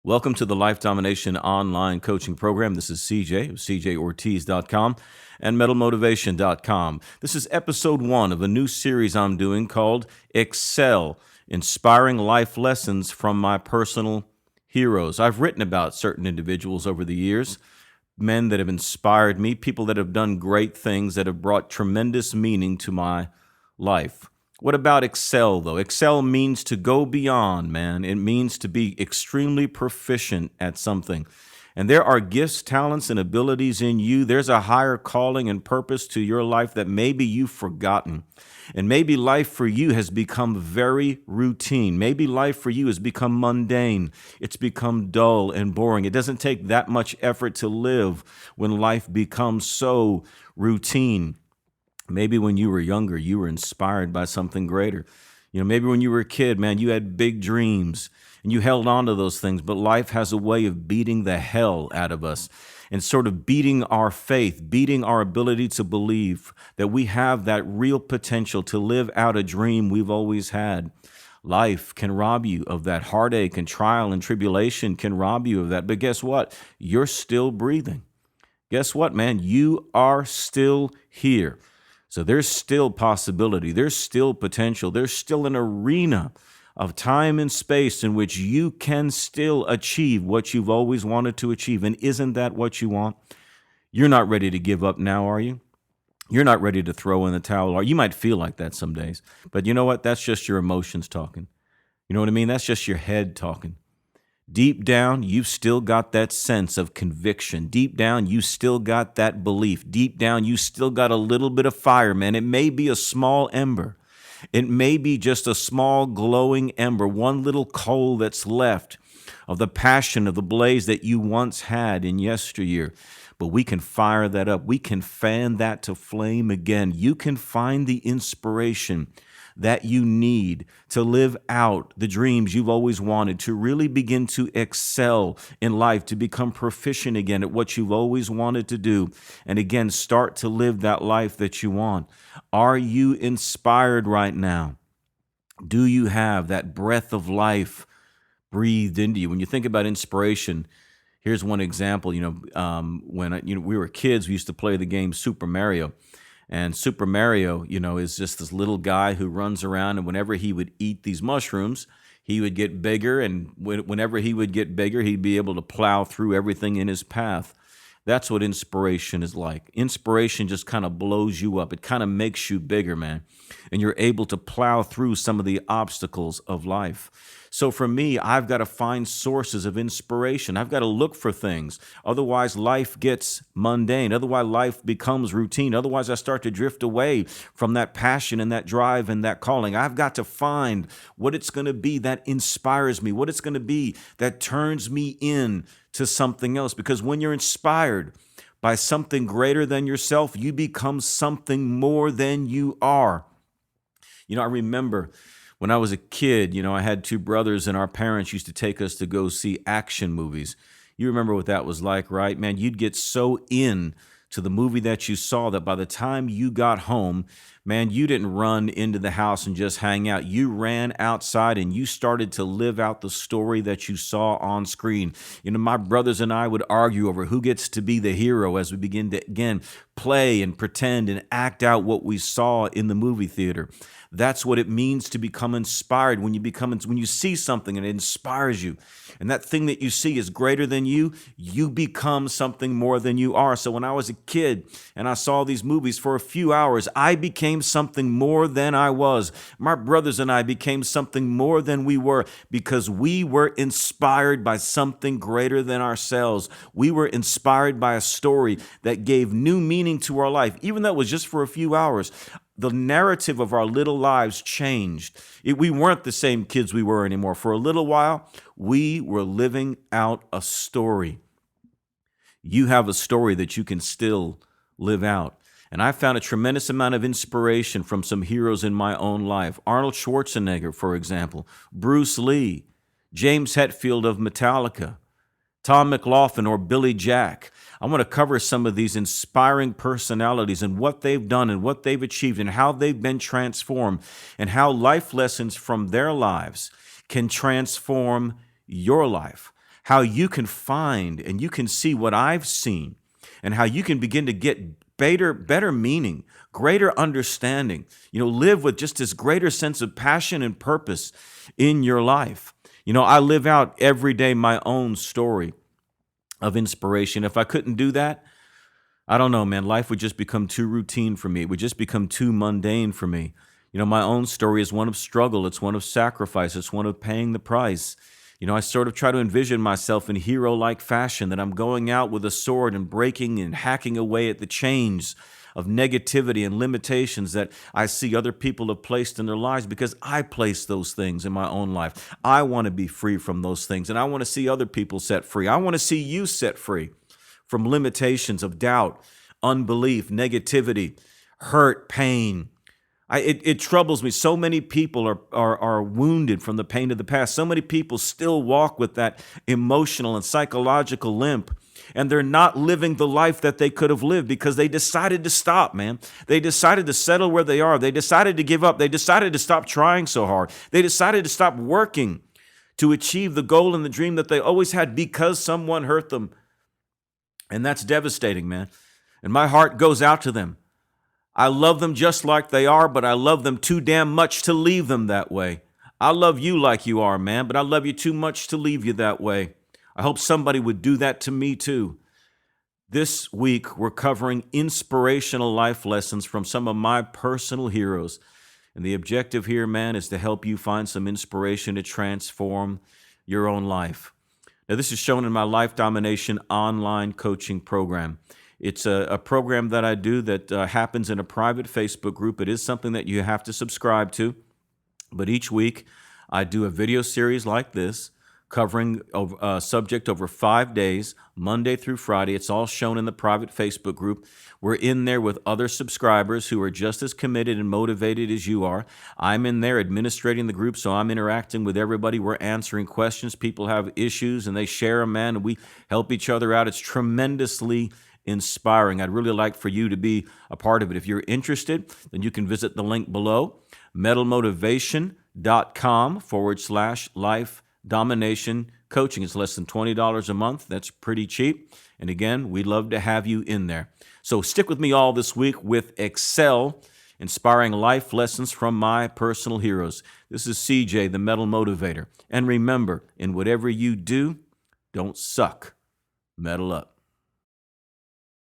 Welcome to the Life Domination Online Coaching Program. This is CJ of CJOrtiz.com and MetalMotivation.com. This is episode 1 of a new series I'm doing called Excel, Inspiring Life Lessons from My Personal Heroes. I've written about certain individuals over the years, men that have inspired me, people that have done great things that have brought tremendous meaning to my life. What about excel, though? Excel means to go beyond, man. It means to be extremely proficient at something. And there are gifts, talents, and abilities in you. There's a higher calling and purpose to your life that maybe you've forgotten. And maybe life for you has become very routine. Maybe life for you has become mundane. It's become dull and boring. It doesn't take that much effort to live when life becomes so routine. Maybe when you were younger, you were inspired by something greater. Maybe when you were a kid, man, you had big dreams and you held on to those things, but life has a way of beating the hell out of us and sort of beating our faith, beating our ability to believe that we have that real potential to live out a dream we've always had. Life can rob you of that. Heartache and trial and tribulation can rob you of that. But guess what? You're still breathing. Guess what, man? You are still here. So there's still possibility, there's still potential, there's still an arena of time and space in which you can still achieve what you've always wanted to achieve. And isn't that what you want? You're not ready to give up now, are you? You're not ready to throw in the towel, or you might feel like that some days. But you know what? That's just your emotions talking. You know what I mean? That's just your head talking. Deep down, you've still got that sense of conviction. Deep down, you still got that belief. Deep down, you still got a little bit of fire, man. It may be a small ember. It may be just a small glowing ember, one little coal that's left of the passion of the blaze that you once had in yesteryear. But we can fire that up. We can fan that to flame again. You can find the inspiration that you need to live out the dreams you've always wanted, to really begin to excel in life, to become proficient again at what you've always wanted to do, and again, start to live that life that you want. Are you inspired right now? Do you have that breath of life breathed into you? When you think about inspiration, here's one example. When we were kids, we used to play the game Super Mario. And Super Mario, is just this little guy who runs around, and whenever he would eat these mushrooms, he would get bigger, and whenever he would get bigger, he'd be able to plow through everything in his path. That's what inspiration is like. Inspiration just kind of blows you up. It kind of makes you bigger, man. And you're able to plow through some of the obstacles of life. So for me, I've got to find sources of inspiration. I've got to look for things. Otherwise, life gets mundane. Otherwise, life becomes routine. Otherwise, I start to drift away from that passion and that drive and that calling. I've got to find what it's going to be that inspires me, what it's going to be that turns me in to something else. Because when you're inspired by something greater than yourself, you become something more than you are. I remember when I was a kid, I had two brothers, and our parents used to take us to go see action movies. You remember what that was like, right? Man, you'd get so in to the movie that you saw that by the time you got home, man, you didn't run into the house and just hang out. You ran outside and you started to live out the story that you saw on screen. My brothers and I would argue over who gets to be the hero as we begin to, again, play and pretend and act out what we saw in the movie theater. That's what it means to become inspired. When you see something and it inspires you, and that thing that you see is greater than you, you become something more than you are. So when I was a kid and I saw these movies for a few hours, I became something more than I was. My brothers and I became something more than we were because we were inspired by something greater than ourselves. We were inspired by a story that gave new meaning to our life, even though it was just for a few hours. The narrative of our little lives changed. We weren't the same kids we were anymore. For a little while, we were living out a story. You have a story that you can still live out. And I found a tremendous amount of inspiration from some heroes in my own life. Arnold Schwarzenegger, for example, Bruce Lee, James Hetfield of Metallica, Tom McLaughlin, or Billy Jack. I want to cover some of these inspiring personalities and what they've done and what they've achieved and how they've been transformed and how life lessons from their lives can transform your life. how you can find and you can see what I've seen, and how you can begin to get better meaning, greater understanding, live with just this greater sense of passion and purpose in your life. I live out every day my own story of inspiration. If I couldn't do that, I don't know, man, life would just become too routine for me. It would just become too mundane for me. My own story is one of struggle. It's one of sacrifice. It's one of paying the price. I sort of try to envision myself in hero-like fashion, that I'm going out with a sword and breaking and hacking away at the chains of negativity and limitations that I see other people have placed in their lives, because I place those things in my own life. I want to be free from those things, and I want to see other people set free. I want to see you set free from limitations of doubt, unbelief, negativity, hurt, pain. It troubles me. So many people are wounded from the pain of the past. So many people still walk with that emotional and psychological limp, and they're not living the life that they could have lived because they decided to stop, man. They decided to settle where they are. They decided to give up. They decided to stop trying so hard. They decided to stop working to achieve the goal and the dream that they always had because someone hurt them. And that's devastating, man. And my heart goes out to them. I love them just like they are, but I love them too damn much to leave them that way. I love you like you are, man, but I love you too much to leave you that way. I hope somebody would do that to me too. This week, we're covering inspirational life lessons from some of my personal heroes. And the objective here, man, is to help you find some inspiration to transform your own life. Now, this is shown in my Life Domination online coaching program. It's a program that I do that happens in a private Facebook group. It is something that you have to subscribe to. But each week, I do a video series like this, covering a subject over 5 days, Monday through Friday. It's all shown in the private Facebook group. We're in there with other subscribers who are just as committed and motivated as you are. I'm in there administrating the group, so I'm interacting with everybody. We're answering questions. People have issues, and they share them, man, and we help each other out. It's tremendously inspiring. I'd really like for you to be a part of it. If you're interested, then you can visit the link below, metalmotivation.com/life domination coaching. It's less than $20 a month. That's pretty cheap. And again, we'd love to have you in there. So stick with me all this week with Excel, inspiring life lessons from my personal heroes. This is CJ, the Metal Motivator. And remember, in whatever you do, don't suck. Metal up.